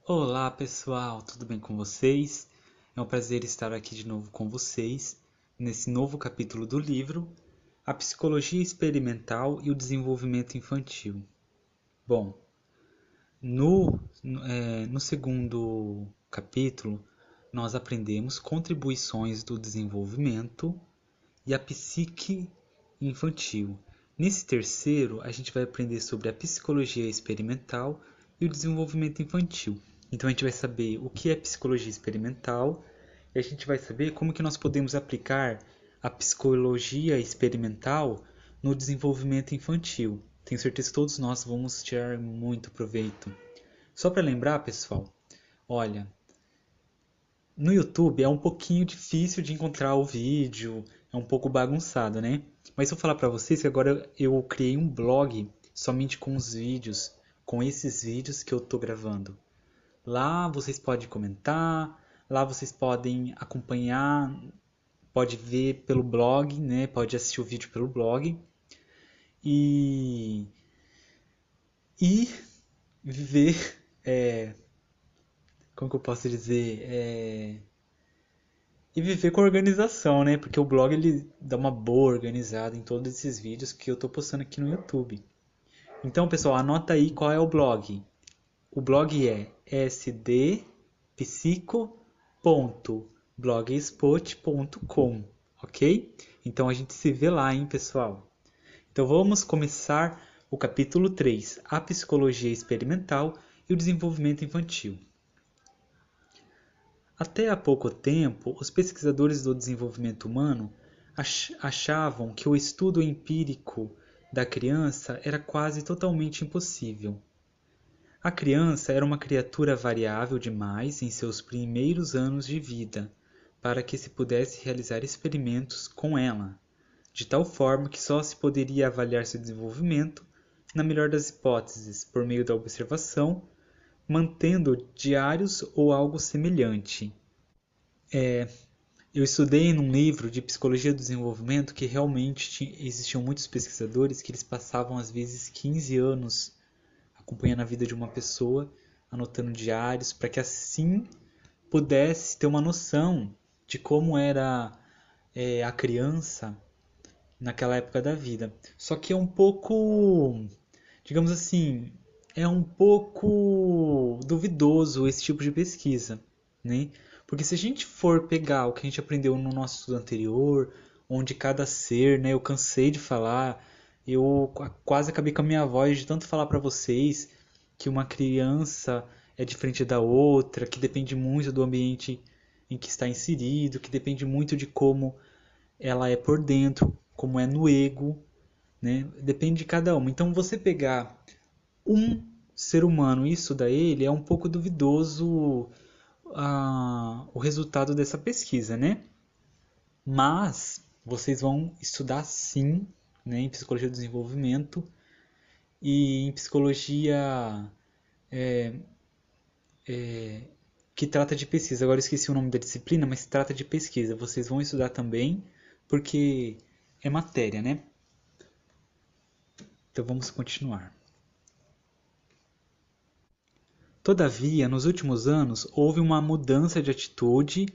Olá pessoal, tudo bem com vocês? É um prazer estar aqui de novo com vocês nesse novo capítulo do livro A Psicologia Experimental e o Desenvolvimento Infantil. Bom, no segundo capítulo nós aprendemos contribuições do desenvolvimento e a psique infantil. Nesse terceiro, a gente vai aprender sobre a psicologia experimental e o desenvolvimento infantil. Então a gente vai saber o que é psicologia experimental e a gente vai saber como que nós podemos aplicar a psicologia experimental no desenvolvimento infantil. Tenho certeza que todos nós vamos tirar muito proveito. Só para lembrar, pessoal, olha, no YouTube é um pouquinho difícil de encontrar o vídeo, é um pouco bagunçado, né? Mas se eu falar para vocês que agora eu criei um blog somente com os vídeos, com esses vídeos que eu tô gravando. Lá vocês podem comentar, lá vocês podem acompanhar, pode ver pelo blog, né? Pode assistir o vídeo pelo blog e e ver, como que eu posso dizer, e viver com organização, né? Porque o blog ele dá uma boa organizada em todos esses vídeos que eu tô postando aqui no YouTube. Então, pessoal, anota aí qual é o blog. O blog é sdpsico.blogspot.com, ok? Então a gente se vê lá, hein, pessoal? Então vamos começar o capítulo 3, a psicologia experimental e o desenvolvimento infantil. Até há pouco tempo, os pesquisadores do desenvolvimento humano achavam que o estudo empírico da criança era quase totalmente impossível. A criança era uma criatura variável demais em seus primeiros anos de vida para que se pudesse realizar experimentos com ela, de tal forma que só se poderia avaliar seu desenvolvimento, na melhor das hipóteses, por meio da observação, mantendo diários ou algo semelhante. Eu estudei num livro de psicologia do desenvolvimento que realmente existiam muitos pesquisadores que eles passavam às vezes 15 anos acompanhando a vida de uma pessoa, anotando diários, para que assim pudesse ter uma noção de como era a criança naquela época da vida. Só que é um pouco, digamos assim, é um pouco duvidoso esse tipo de pesquisa, né? Porque se a gente for pegar o que a gente aprendeu no nosso estudo anterior, onde cada ser, né, eu cansei de falar, eu quase acabei com a minha voz de tanto falar para vocês que uma criança é diferente da outra, que depende muito do ambiente em que está inserido, que depende muito de como ela é por dentro, como é no ego, né? Depende de cada uma. Então você pegar um ser humano e estudar ele é um pouco duvidoso o resultado dessa pesquisa, né? Mas vocês vão estudar sim, né, em psicologia do desenvolvimento e em psicologia que trata de pesquisa. Agora eu esqueci o nome da disciplina, mas trata de pesquisa. Vocês vão estudar também, porque é matéria, né? Então vamos continuar. Todavia, nos últimos anos, houve uma mudança de atitude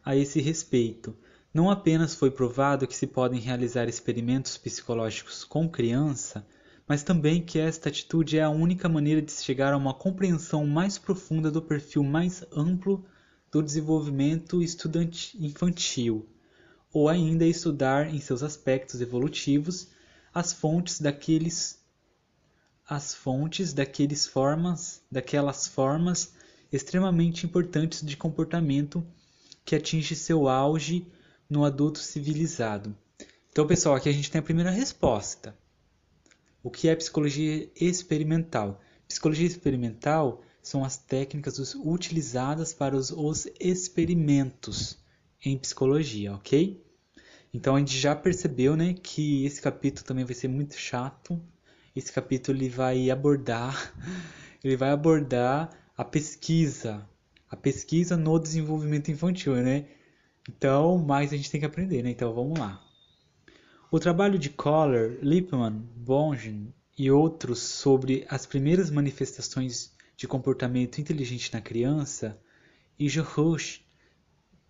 a esse respeito. Não apenas foi provado que se podem realizar experimentos psicológicos com criança, mas também que esta atitude é a única maneira de se chegar a uma compreensão mais profunda do perfil mais amplo do desenvolvimento infantil, ou ainda estudar em seus aspectos evolutivos as fontes daquelas formas extremamente importantes de comportamento que atinge seu auge no adulto civilizado. Então, pessoal, aqui a gente tem a primeira resposta. O que é psicologia experimental? Psicologia experimental são as técnicas utilizadas para os experimentos em psicologia, ok? Então a gente já percebeu, né, que esse capítulo também vai ser muito chato. Esse capítulo ele vai abordar a pesquisa no desenvolvimento infantil, né? Então, mais a gente tem que aprender, né? Então vamos lá. O trabalho de Kohler, Lippmann, Bongin e outros sobre as primeiras manifestações de comportamento inteligente na criança, e Georges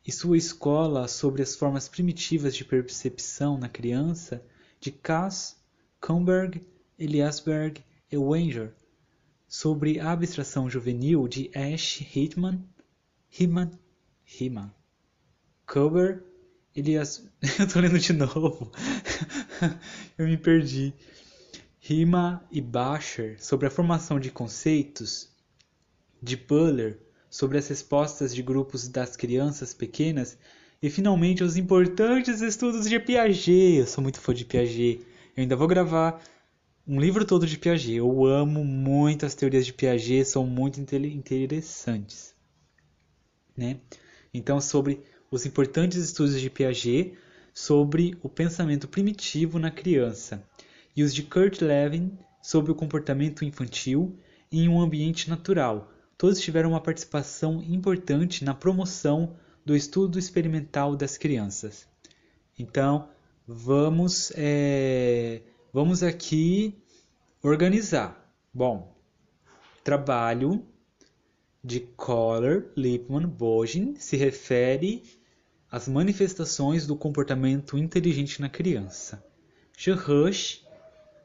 e sua escola sobre as formas primitivas de percepção na criança, de Cass, Kuhnberg, Eliasberg e Wenger, sobre a abstração juvenil, de Ash, Riemann, Kober, Elias... Eu tô lendo de novo. Eu me perdi. Riemann e Bacher, sobre a formação de conceitos, de Buller, sobre as respostas de grupos das crianças pequenas, e finalmente os importantes estudos de Piaget. Eu sou muito fã de Piaget. Eu ainda vou gravar um livro todo de Piaget. Eu amo muito as teorias de Piaget, são muito interessantes, né? Então, sobre os importantes estudos de Piaget sobre o pensamento primitivo na criança, e os de Kurt Lewin sobre o comportamento infantil em um ambiente natural. Todos tiveram uma participação importante na promoção do estudo experimental das crianças. Então, vamos aqui organizar. Bom, trabalho de Kohler, Lippmann, Bogin se refere às manifestações do comportamento inteligente na criança. Georges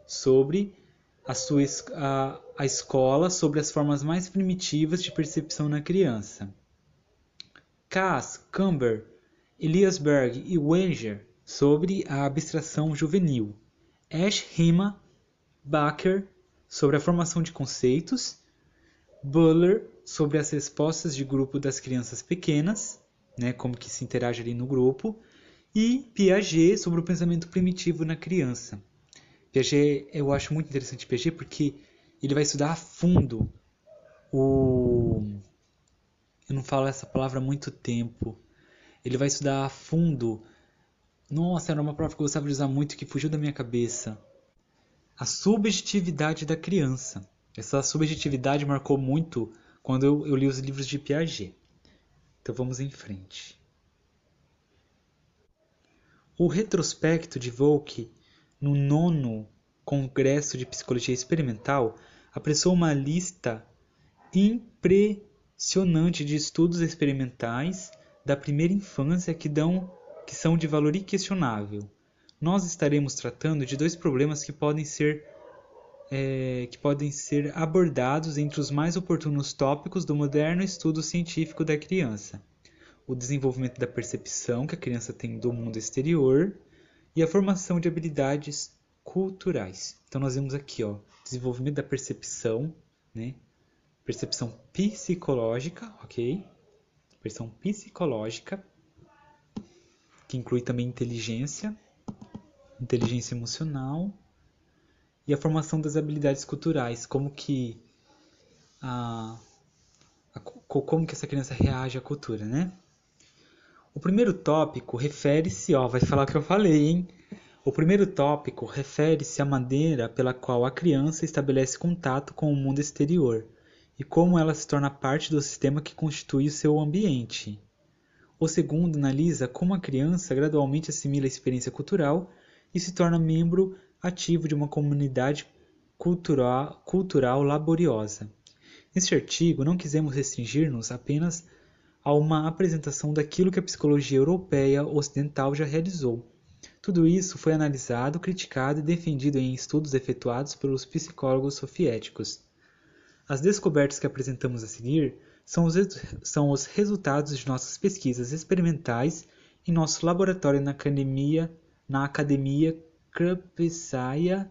sobre a escola sobre as formas mais primitivas de percepção na criança. Cass, Kuhnberg, Eliasberg e Wenger sobre a abstração juvenil. Ash, Riemann, Bacher sobre a formação de conceitos. Buller sobre as respostas de grupo das crianças pequenas, né, como que se interage ali no grupo. E Piaget sobre o pensamento primitivo na criança. Piaget, eu acho muito interessante Piaget porque ele vai estudar a fundo eu não falo essa palavra há muito tempo. Ele vai estudar a fundo. Nossa, era uma palavra que eu gostava de usar muito que fugiu da minha cabeça. A subjetividade da criança. Essa subjetividade marcou muito quando eu li os livros de Piaget. Então vamos em frente. O retrospecto de Volk no 9º Congresso de Psicologia Experimental, apressou uma lista impressionante de estudos experimentais da primeira infância que são de valor inquestionável. Nós estaremos tratando de dois problemas que podem ser abordados entre os mais oportunos tópicos do moderno estudo científico da criança: o desenvolvimento da percepção que a criança tem do mundo exterior e a formação de habilidades culturais. Então nós vemos aqui, desenvolvimento da percepção, né? Percepção psicológica, ok? Percepção psicológica, que inclui também inteligência emocional, e a formação das habilidades culturais, como que essa criança reage à cultura, né? O primeiro tópico refere-se, vai falar o que eu falei, hein? O primeiro tópico refere-se à maneira pela qual a criança estabelece contato com o mundo exterior e como ela se torna parte do sistema que constitui o seu ambiente. O segundo analisa como a criança gradualmente assimila a experiência cultural e se torna membro ativo de uma comunidade cultural laboriosa. Neste artigo, não quisemos restringir-nos apenas a uma apresentação daquilo que a psicologia europeia ocidental já realizou. Tudo isso foi analisado, criticado e defendido em estudos efetuados pelos psicólogos soviéticos. As descobertas que apresentamos a seguir são os resultados de nossas pesquisas experimentais em nosso laboratório na Academia Krupskaya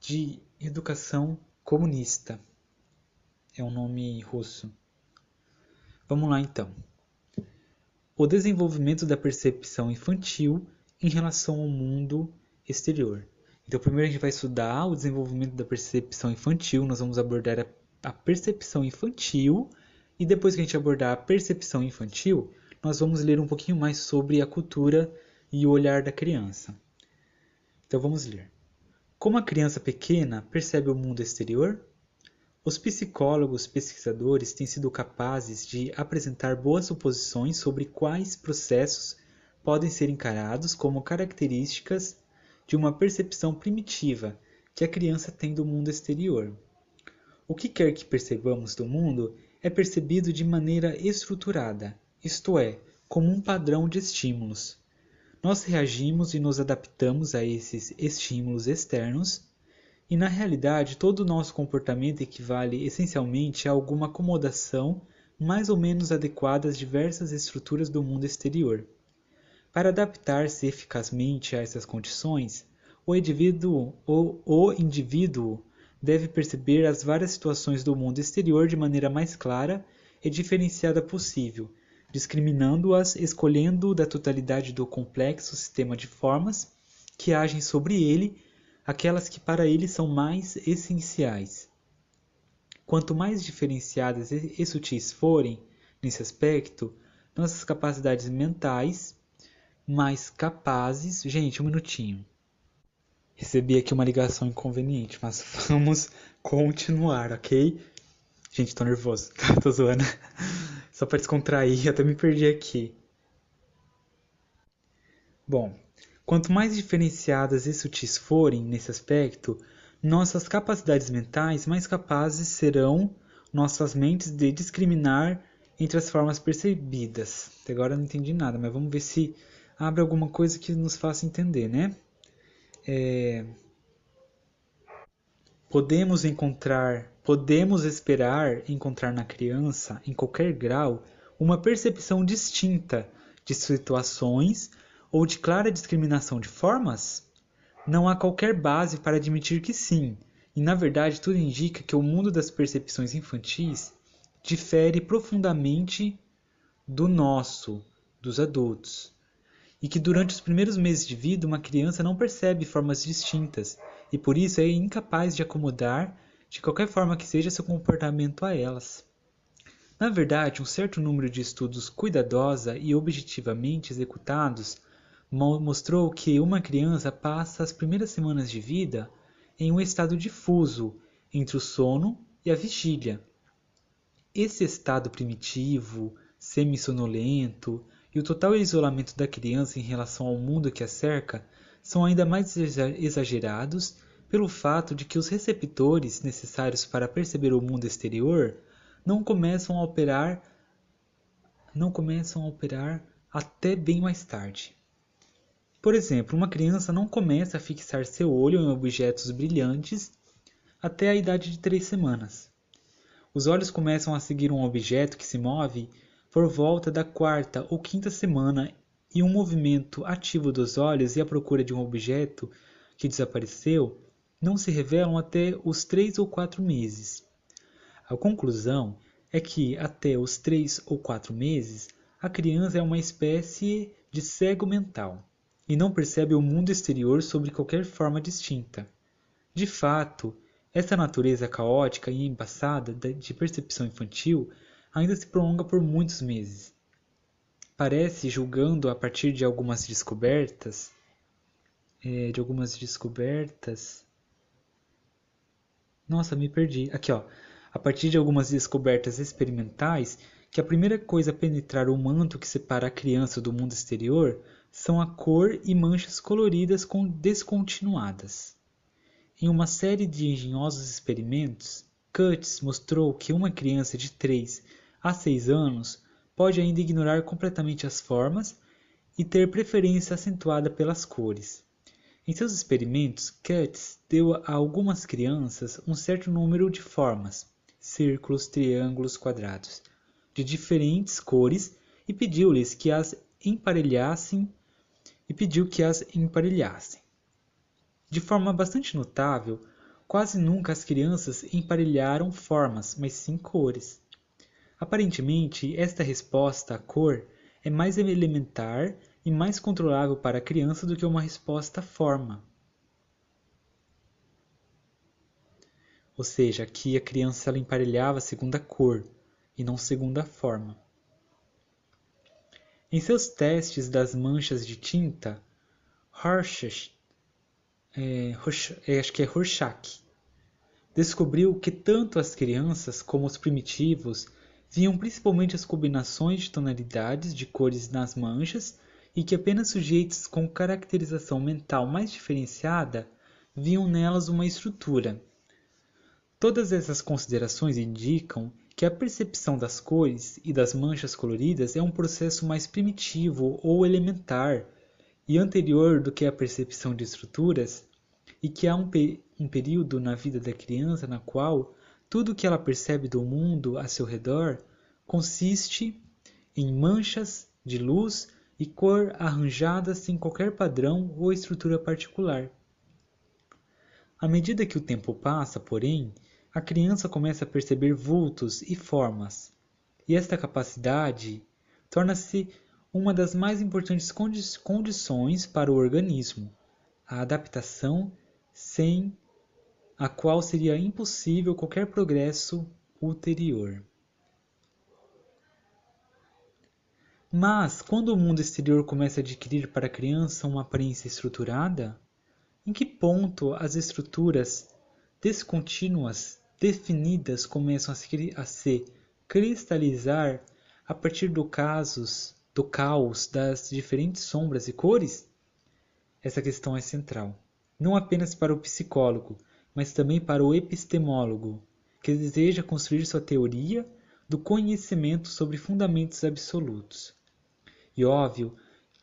de Educação Comunista. É um nome russo. Vamos lá então. O desenvolvimento da percepção infantil em relação ao mundo exterior. Então, primeiro a gente vai estudar o desenvolvimento da percepção infantil, nós vamos abordar a percepção infantil, e depois que a gente abordar a percepção infantil, nós vamos ler um pouquinho mais sobre a cultura e o olhar da criança. Então, vamos ler. Como a criança pequena percebe o mundo exterior? Os psicólogos pesquisadores têm sido capazes de apresentar boas suposições sobre quais processos podem ser encarados como características de uma percepção primitiva que a criança tem do mundo exterior. O que quer que percebamos do mundo é percebido de maneira estruturada, isto é, como um padrão de estímulos. Nós reagimos e nos adaptamos a esses estímulos externos, e na realidade todo o nosso comportamento equivale essencialmente a alguma acomodação mais ou menos adequada às diversas estruturas do mundo exterior. Para adaptar-se eficazmente a essas condições, o indivíduo deve perceber as várias situações do mundo exterior de maneira mais clara e diferenciada possível, discriminando-as, escolhendo da totalidade do complexo sistema de formas que agem sobre ele aquelas que para ele são mais essenciais. Quanto mais diferenciadas e sutis forem, nesse aspecto, nossas capacidades mentais, mais capazes. Gente, um minutinho. Recebi aqui uma ligação inconveniente, mas vamos continuar, ok? Gente, tô nervoso, tô zoando. Só pra descontrair, até me perdi aqui. Bom, quanto mais diferenciadas e sutis forem nesse aspecto, nossas capacidades mentais mais capazes serão nossas mentes de discriminar entre as formas percebidas. Até agora eu não entendi nada, mas vamos ver se abre alguma coisa que nos faça entender, né? Podemos esperar encontrar na criança, em qualquer grau, uma percepção distinta de situações ou de clara discriminação de formas? Não há qualquer base para admitir que sim, e na verdade tudo indica que o mundo das percepções infantis difere profundamente do nosso, dos adultos, e que durante os primeiros meses de vida uma criança não percebe formas distintas e por isso é incapaz de acomodar de qualquer forma que seja seu comportamento a elas. Na verdade, um certo número de estudos cuidadosa e objetivamente executados mostrou que uma criança passa as primeiras semanas de vida em um estado difuso entre o sono e a vigília. Esse estado primitivo, semi-sonolento e o total isolamento da criança em relação ao mundo que a cerca são ainda mais exagerados pelo fato de que os receptores necessários para perceber o mundo exterior não começam a operar até bem mais tarde. Por exemplo, uma criança não começa a fixar seu olho em objetos brilhantes até a idade de 3 semanas. Os olhos começam a seguir um objeto que se move por volta da 4ª ou 5ª semana e um movimento ativo dos olhos e a procura de um objeto que desapareceu não se revelam até os 3 ou 4 meses. A conclusão é que até os 3 ou 4 meses a criança é uma espécie de cego mental e não percebe o mundo exterior sob qualquer forma distinta. De fato, essa natureza caótica e embaçada de percepção infantil ainda se prolonga por muitos meses. Parece, julgando a partir de algumas descobertas, Nossa, me perdi. Aqui, ó. A partir de algumas descobertas experimentais, que a primeira coisa a penetrar o manto que separa a criança do mundo exterior são a cor e manchas coloridas descontinuadas. Em uma série de engenhosos experimentos, Cutts mostrou que uma criança de 3 a 6 anos pode ainda ignorar completamente as formas e ter preferência acentuada pelas cores. Em seus experimentos, Cutts deu a algumas crianças um certo número de formas, círculos, triângulos, quadrados, de diferentes cores e pediu que as emparelhassem. De forma bastante notável, quase nunca as crianças emparelharam formas, mas sim cores. Aparentemente, esta resposta à cor é mais elementar e mais controlável para a criança do que uma resposta à forma. Ou seja, aqui a criança ela emparelhava segundo a cor e não segundo a forma. Em seus testes das manchas de tinta, Rorschach descobriu que tanto as crianças como os primitivos viam principalmente as combinações de tonalidades de cores nas manchas e que apenas sujeitos com caracterização mental mais diferenciada viam nelas uma estrutura. Todas essas considerações indicam que a percepção das cores e das manchas coloridas é um processo mais primitivo ou elementar e anterior do que a percepção de estruturas, e que há um período na vida da criança na qual tudo o que ela percebe do mundo a seu redor consiste em manchas de luz e cor arranjadas sem qualquer padrão ou estrutura particular. À medida que o tempo passa, porém, a criança começa a perceber vultos e formas, e esta capacidade torna-se uma das mais importantes condições para o organismo, a adaptação sem a qual seria impossível qualquer progresso ulterior. Mas, quando o mundo exterior começa a adquirir para a criança uma aparência estruturada, em que ponto as estruturas descontínuas definidas começam a se cristalizar a partir do caos das diferentes sombras e cores? Essa questão é central, não apenas para o psicólogo, mas também para o epistemólogo, que deseja construir sua teoria do conhecimento sobre fundamentos absolutos. E óbvio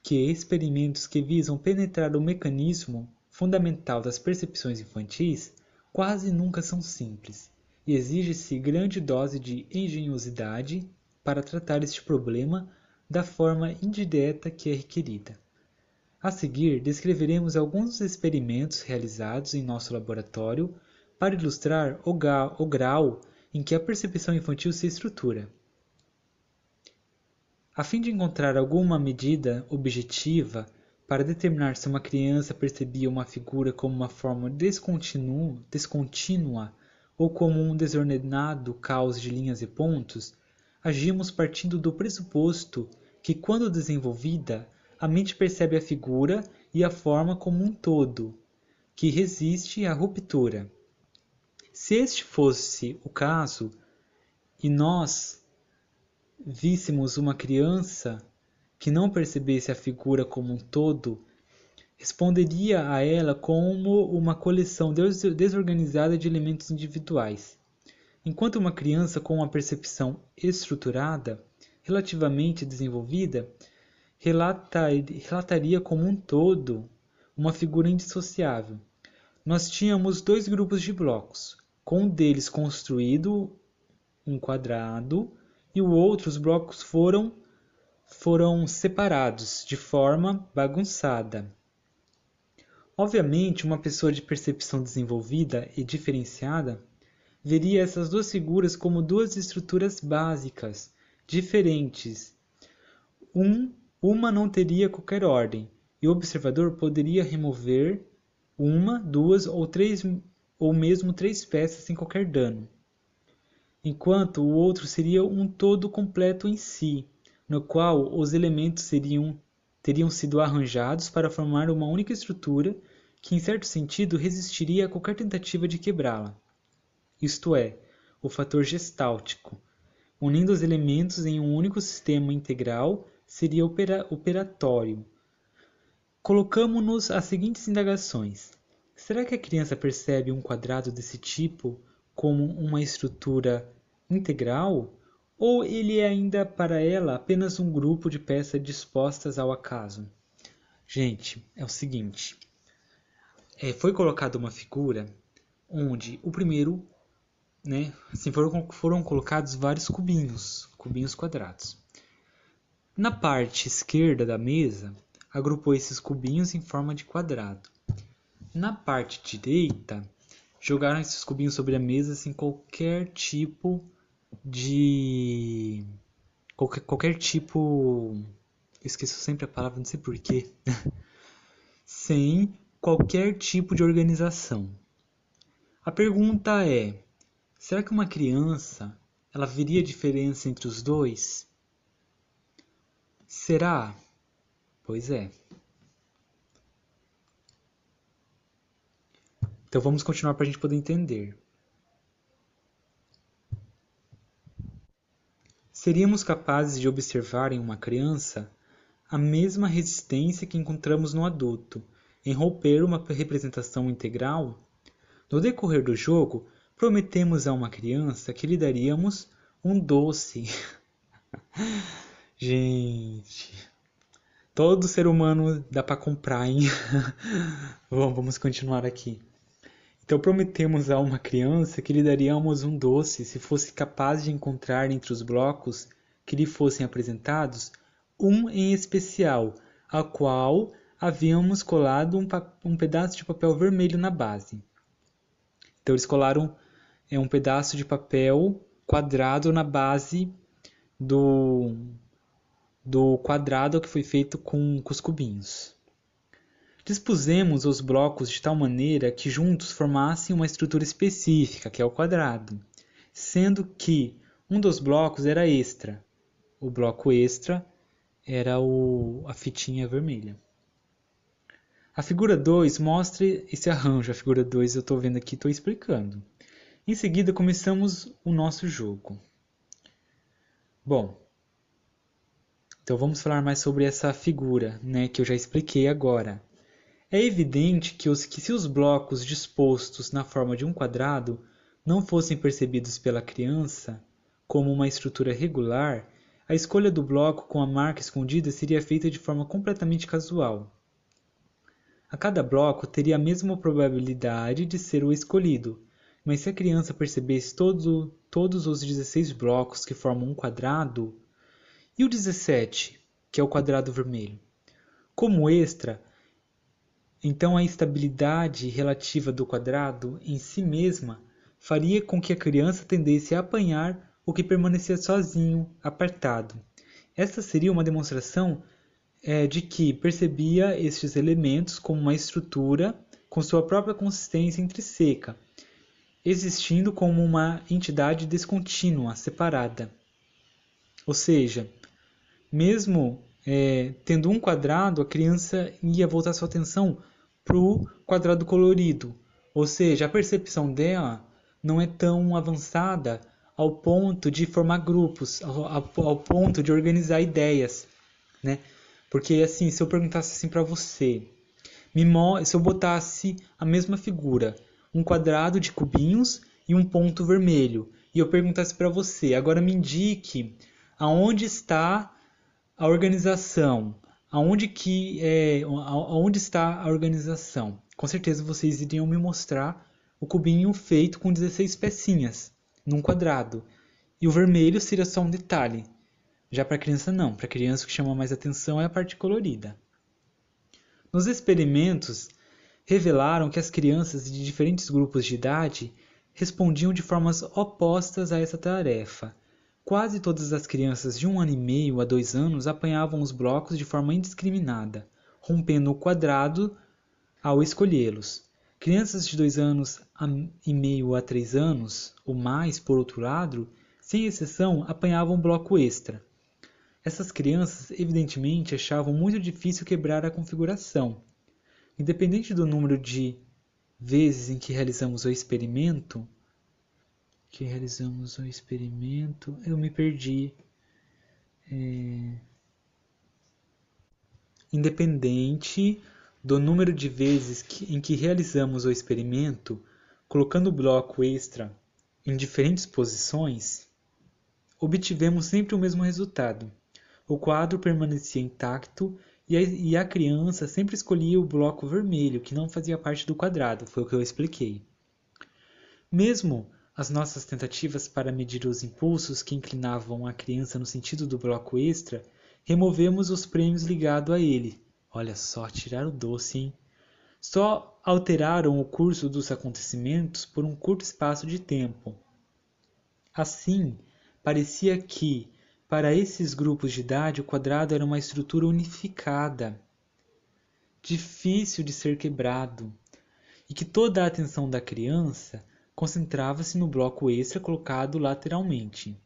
que experimentos que visam penetrar o mecanismo fundamental das percepções infantis quase nunca são simples, e exige-se grande dose de engenhosidade para tratar este problema da forma indireta que é requerida. A seguir, descreveremos alguns experimentos realizados em nosso laboratório para ilustrar o grau em que a percepção infantil se estrutura. A fim de encontrar alguma medida objetiva para determinar se uma criança percebia uma figura como uma forma descontínua ou como um desordenado caos de linhas e pontos, agimos partindo do pressuposto que, quando desenvolvida, a mente percebe a figura e a forma como um todo, que resiste à ruptura. Se este fosse o caso, e nós víssemos uma criança que não percebesse a figura como um todo, responderia a ela como uma coleção desorganizada de elementos individuais, enquanto uma criança com uma percepção estruturada, relativamente desenvolvida, relataria como um todo uma figura indissociável. Nós tínhamos dois grupos de blocos, com um deles construído um quadrado e o outro os blocos foram separados de forma bagunçada. Obviamente, uma pessoa de percepção desenvolvida e diferenciada veria essas duas figuras como duas estruturas básicas, diferentes. Uma não teria qualquer ordem, e o observador poderia remover uma, duas ou três, ou mesmo três peças sem qualquer dano, enquanto o outro seria um todo completo em si, no qual os elementos teriam sido arranjados para formar uma única estrutura que, em certo sentido, resistiria a qualquer tentativa de quebrá-la. Isto é, o fator gestáltico. Unindo os elementos em um único sistema integral seria operatório. Colocamo-nos as seguintes indagações. Será que a criança percebe um quadrado desse tipo como uma estrutura integral? Ou ele é ainda para ela apenas um grupo de peças dispostas ao acaso? Gente, é o seguinte. Foi colocada uma figura onde o primeiro, assim, foram colocados vários cubinhos quadrados. Na parte esquerda da mesa, agrupou esses cubinhos em forma de quadrado. Na parte direita, jogaram esses cubinhos sobre a mesa sem qualquer tipo de... esqueço sempre a palavra, não sei porquê. Sem qualquer tipo de organização. A pergunta é, será que uma criança ela veria diferença entre os dois? Será? Pois é. Então vamos continuar para a gente poder entender. Seríamos capazes de observar em uma criança a mesma resistência que encontramos no adulto em romper uma representação integral? No decorrer do jogo, prometemos a uma criança que lhe daríamos um doce. Gente, todo ser humano dá para comprar, hein? Bom, vamos continuar aqui. Então prometemos a uma criança que lhe daríamos um doce se fosse capaz de encontrar entre os blocos que lhe fossem apresentados um em especial, ao qual havíamos colado um pedaço de papel vermelho na base. Então eles colaram um pedaço de papel quadrado na base do quadrado que foi feito com os cubinhos. Dispusemos os blocos de tal maneira que juntos formassem uma estrutura específica, que é o quadrado, sendo que um dos blocos era extra. O bloco extra era a fitinha vermelha. A figura 2 mostra esse arranjo. A figura 2 eu estou vendo aqui e estou explicando. Em seguida, começamos o nosso jogo. Bom, então vamos falar mais sobre essa figura, né, que eu já expliquei agora. É evidente que se os blocos dispostos na forma de um quadrado não fossem percebidos pela criança como uma estrutura regular, a escolha do bloco com a marca escondida seria feita de forma completamente casual. A cada bloco teria a mesma probabilidade de ser o escolhido, mas se a criança percebesse todos os 16 blocos que formam um quadrado, e o 17, que é o quadrado vermelho, como extra, então a estabilidade relativa do quadrado em si mesma faria com que a criança tendesse a apanhar o que permanecia sozinho, apartado. Esta seria uma demonstração de que percebia estes elementos como uma estrutura com sua própria consistência intrínseca, existindo como uma entidade descontínua, separada. Ou seja, mesmo tendo um quadrado, a criança ia voltar sua atenção para o quadrado colorido. Ou seja, a percepção dela não é tão avançada ao ponto de formar grupos, ao ponto de organizar ideias, né? Porque assim, se eu perguntasse assim para você, se eu botasse a mesma figura, um quadrado de cubinhos e um ponto vermelho, e eu perguntasse para você, agora me indique aonde está a organização, aonde está a organização. Com certeza vocês iriam me mostrar o cubinho feito com 16 pecinhas, num quadrado. E o vermelho seria só um detalhe. Já para a criança não, para a criança o que chama mais atenção é a parte colorida. Nos experimentos, revelaram que as crianças de diferentes grupos de idade respondiam de formas opostas a essa tarefa. Quase todas as crianças de 1 ano e meio a 2 anos apanhavam os blocos de forma indiscriminada, rompendo o quadrado ao escolhê-los. Crianças de 2 anos e meio a 3 anos, ou mais, por outro lado, sem exceção, apanhavam um bloco extra. Essas crianças, evidentemente, achavam muito difícil quebrar a configuração. Independente do número de vezes em que realizamos o experimento, eu me perdi. Independente do número de vezes em que realizamos o experimento, colocando o bloco extra em diferentes posições, obtivemos sempre o mesmo resultado. O quadro permanecia intacto e a criança sempre escolhia o bloco vermelho, que não fazia parte do quadrado, foi o que eu expliquei. Mesmo as nossas tentativas para medir os impulsos que inclinavam a criança no sentido do bloco extra, removemos os prêmios ligados a ele. Olha só, tiraram o doce, hein? Só alteraram o curso dos acontecimentos por um curto espaço de tempo. Assim, parecia que, para esses grupos de idade, o quadrado era uma estrutura unificada, difícil de ser quebrado, e que toda a atenção da criança concentrava-se no bloco extra colocado lateralmente.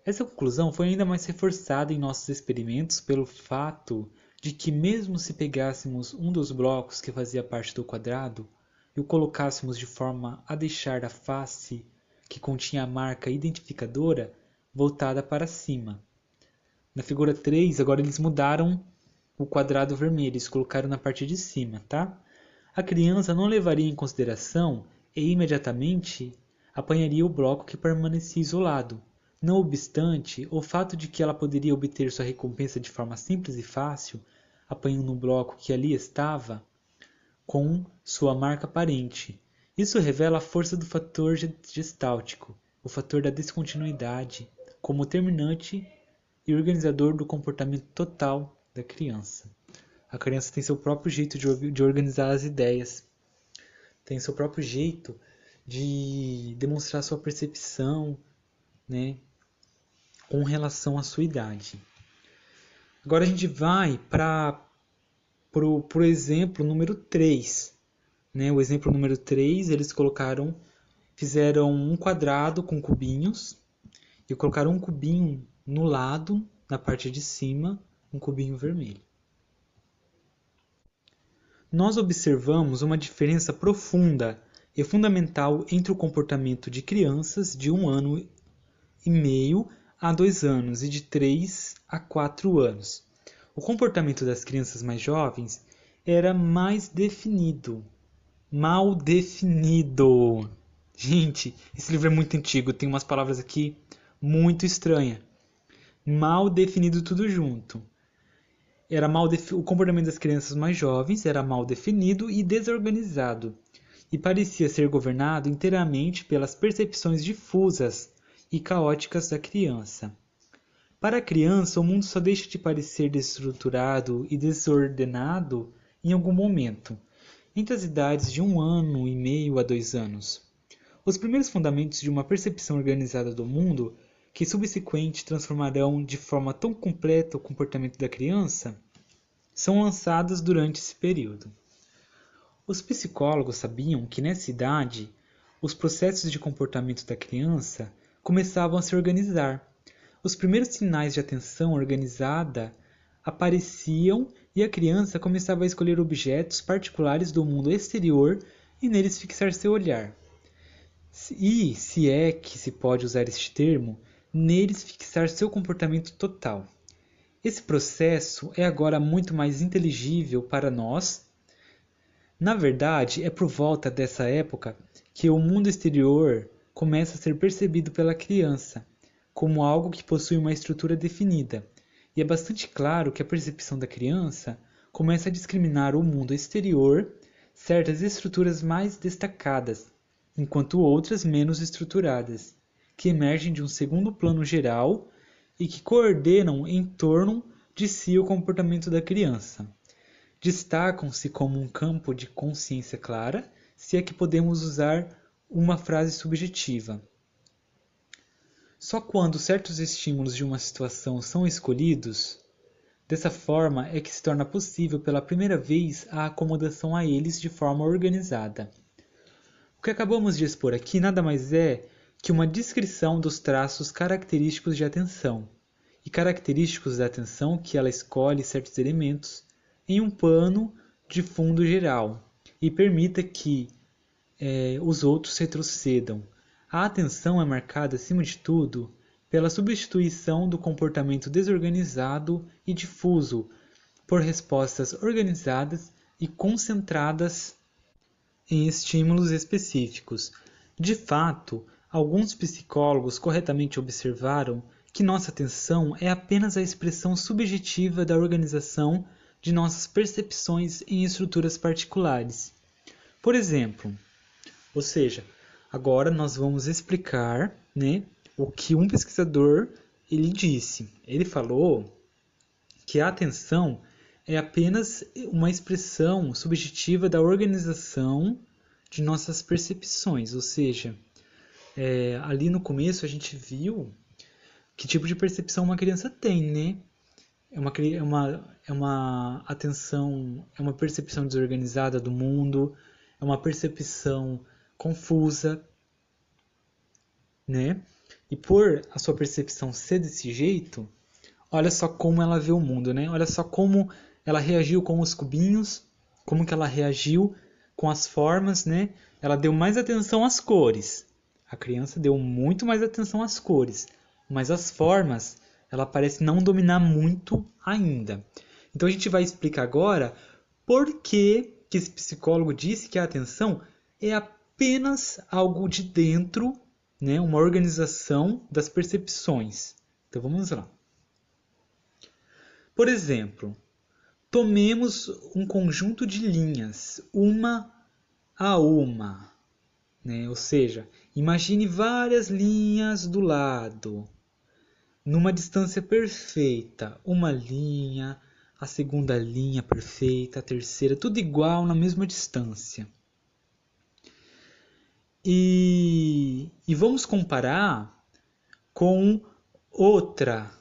Essa conclusão foi ainda mais reforçada em nossos experimentos pelo fato de que, mesmo se pegássemos um dos blocos que fazia parte do quadrado e o colocássemos de forma a deixar a face que continha a marca identificadora voltada para cima. Na figura 3, agora eles mudaram o quadrado vermelho, eles colocaram na parte de cima, tá? A criança não levaria em consideração e imediatamente apanharia o bloco que permanecia isolado. Não obstante, o fato de que ela poderia obter sua recompensa de forma simples e fácil, apanhando um bloco que ali estava, com sua marca aparente. Isso revela a força do fator gestáltico, o fator da descontinuidade, como determinante e organizador do comportamento total da criança. A criança tem seu próprio jeito de organizar as ideias, tem seu próprio jeito de demonstrar sua percepção, né, com relação à sua idade. Agora a gente vai para o exemplo número 3. Né? O exemplo número 3, eles fizeram um quadrado com cubinhos e colocaram um cubinho no lado, na parte de cima, um cubinho vermelho. Nós observamos uma diferença profunda e fundamental entre o comportamento de crianças de 1 ano e meio a 2 anos e de 3 a 4 anos. O comportamento das crianças mais jovens era mais definido. Mal definido. Gente, esse livro é muito antigo, tem umas palavras aqui muito estranhas. Mal definido tudo junto. O comportamento das crianças mais jovens era mal definido e desorganizado, e parecia ser governado inteiramente pelas percepções difusas e caóticas da criança. Para a criança, o mundo só deixa de parecer desestruturado e desordenado em algum momento, entre as idades de 1 ano e meio a 2 anos. Os primeiros fundamentos de uma percepção organizada do mundo, que subsequente transformarão de forma tão completa o comportamento da criança, são lançados durante esse período. Os psicólogos sabiam que nessa idade, os processos de comportamento da criança começavam a se organizar. Os primeiros sinais de atenção organizada apareciam e a criança começava a escolher objetos particulares do mundo exterior e neles fixar seu olhar. E, se é que se pode usar este termo, neles fixar seu comportamento total. Esse processo é agora muito mais inteligível para nós. Na verdade, é por volta dessa época que o mundo exterior começa a ser percebido pela criança como algo que possui uma estrutura definida, e é bastante claro que a percepção da criança começa a discriminar o mundo exterior, certas estruturas mais destacadas, enquanto outras menos estruturadas, que emergem de um segundo plano geral e que coordenam em torno de si o comportamento da criança. Destacam-se como um campo de consciência clara, se é que podemos usar uma frase subjetiva. Só quando certos estímulos de uma situação são escolhidos, dessa forma é que se torna possível pela primeira vez a acomodação a eles de forma organizada. O que acabamos de expor aqui nada mais é que uma descrição dos traços característicos de atenção, e característicos da atenção que ela escolhe certos elementos em um pano de fundo geral e permita que os outros retrocedam. A atenção é marcada, acima de tudo, pela substituição do comportamento desorganizado e difuso por respostas organizadas e concentradas em estímulos específicos. De fato, alguns psicólogos corretamente observaram que nossa atenção é apenas a expressão subjetiva da organização de nossas percepções em estruturas particulares. Por exemplo, ou seja, agora nós vamos explicar, né, o que um pesquisador ele disse. Ele falou que a atenção é apenas uma expressão subjetiva da organização de nossas percepções. Ou seja, ali no começo a gente viu que tipo de percepção uma criança tem, né? É uma atenção, é uma percepção desorganizada do mundo, é uma percepção confusa, né? E por a sua percepção ser desse jeito, olha só como ela vê o mundo, né? Olha só como ela reagiu com os cubinhos, como que ela reagiu com as formas, né? Ela deu mais atenção às cores. A criança deu muito mais atenção às cores, mas as formas, ela parece não dominar muito ainda. Então a gente vai explicar agora por que esse psicólogo disse que a atenção é apenas algo de dentro né, uma organização das percepções. Então vamos lá. Por exemplo, tomemos um conjunto de linhas, uma a uma, né? Ou seja, imagine várias linhas do lado, numa distância perfeita, uma linha, a segunda linha perfeita, a terceira, tudo igual na mesma distância. E vamos comparar com outra,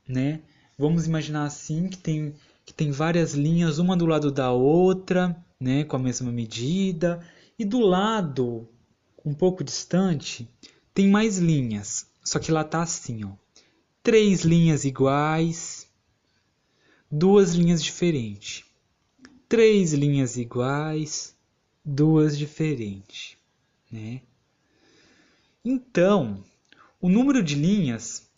né? Vamos imaginar assim que tem várias linhas, uma do lado da outra, né? Com a mesma medida. E do lado, um pouco distante, tem mais linhas. Só que lá está assim, ó. 3 linhas iguais, 2 linhas diferentes. 3 linhas iguais, 2 diferentes, né? Então, o número de linhas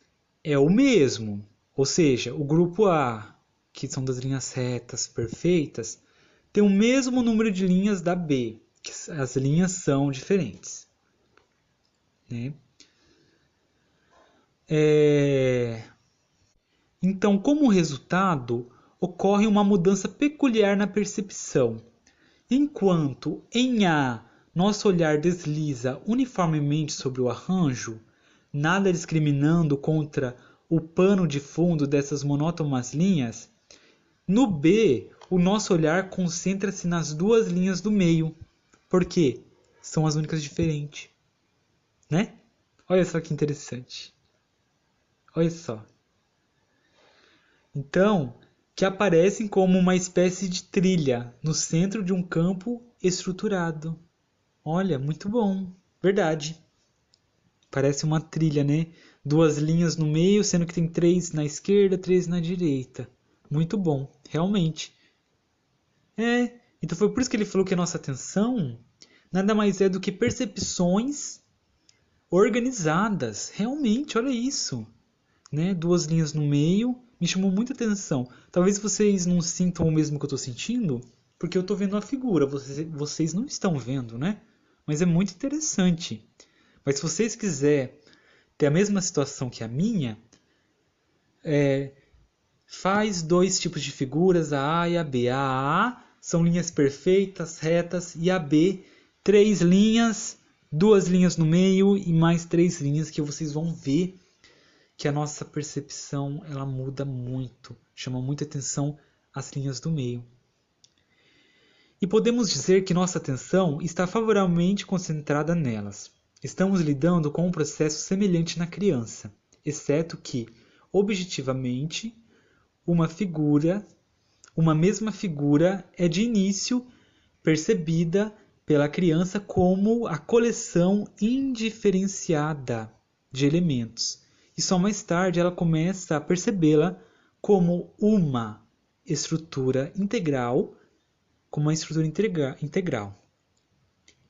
é o mesmo, ou seja, o grupo A, que são das linhas retas perfeitas, tem o mesmo número de linhas da B, que as linhas são diferentes, né? Então, como resultado, ocorre uma mudança peculiar na percepção. Enquanto em A nosso olhar desliza uniformemente sobre o arranjo, nada discriminando contra o pano de fundo dessas monótonas linhas, no B o nosso olhar concentra-se nas 2 linhas do meio. Por quê? São as únicas diferentes, né? Olha só que interessante. Olha só. Então, que aparecem como uma espécie de trilha no centro de um campo estruturado. Olha, muito bom. Verdade. Parece uma trilha, né? 2 linhas no meio, sendo que tem 3 na esquerda, 3 na direita. Muito bom, realmente. Então foi por isso que ele falou que a nossa atenção nada mais é do que percepções organizadas. Realmente, olha isso. Né? 2 linhas no meio, me chamou muita atenção. Talvez vocês não sintam o mesmo que eu estou sentindo, porque eu estou vendo a figura, vocês não estão vendo, né? Mas é muito interessante. Mas se vocês quiserem ter a mesma situação que a minha, faz 2 tipos de figuras, a A e a B. A A são linhas perfeitas, retas, e a B, 3 linhas, 2 linhas no meio e mais 3 linhas que vocês vão ver que a nossa percepção ela muda muito, chama muita atenção as linhas do meio. E podemos dizer que nossa atenção está favoravelmente concentrada nelas. Estamos lidando com um processo semelhante na criança, exceto que, objetivamente, uma mesma figura é de início percebida pela criança como a coleção indiferenciada de elementos. E só mais tarde ela começa a percebê-la como uma estrutura integral,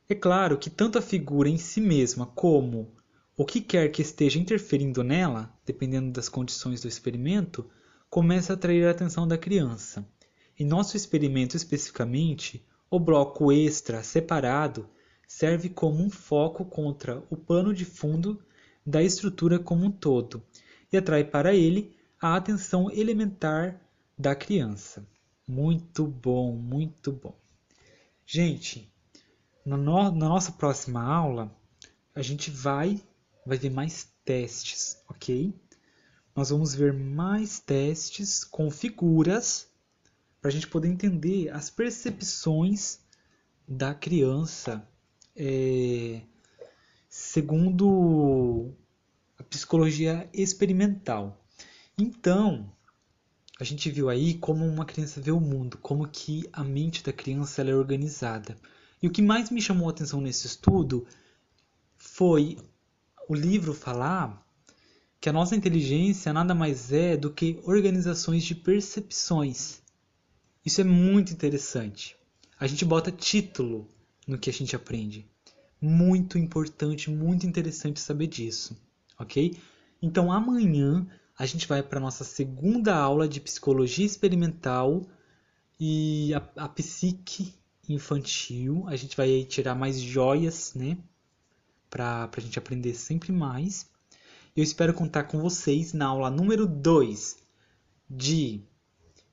É claro que tanto a figura em si mesma como o que quer que esteja interferindo nela, dependendo das condições do experimento, começa a atrair a atenção da criança. Em nosso experimento especificamente, o bloco extra separado serve como um foco contra o pano de fundo da estrutura como um todo e atrai para ele a atenção elementar da criança. Muito bom, muito bom. Gente, na nossa próxima aula, a gente vai ver mais testes, ok? Nós vamos ver mais testes com figuras para a gente poder entender as percepções da criança segundo a psicologia experimental. Então, a gente viu aí como uma criança vê o mundo, como que a mente da criança ela é organizada. E o que mais me chamou a atenção nesse estudo foi o livro falar que a nossa inteligência nada mais é do que organizações de percepções. Isso é muito interessante. A gente bota título no que a gente aprende. Muito importante, muito interessante saber disso, ok? Então amanhã a gente vai para a nossa segunda aula de psicologia experimental e a psique infantil. A gente vai tirar mais joias, né? para a gente aprender sempre mais. Eu espero contar com vocês na aula número 2 de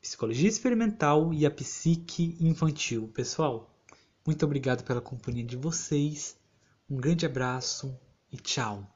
Psicologia Experimental e a Psique Infantil. Pessoal, muito obrigado pela companhia de vocês. Um grande abraço e tchau!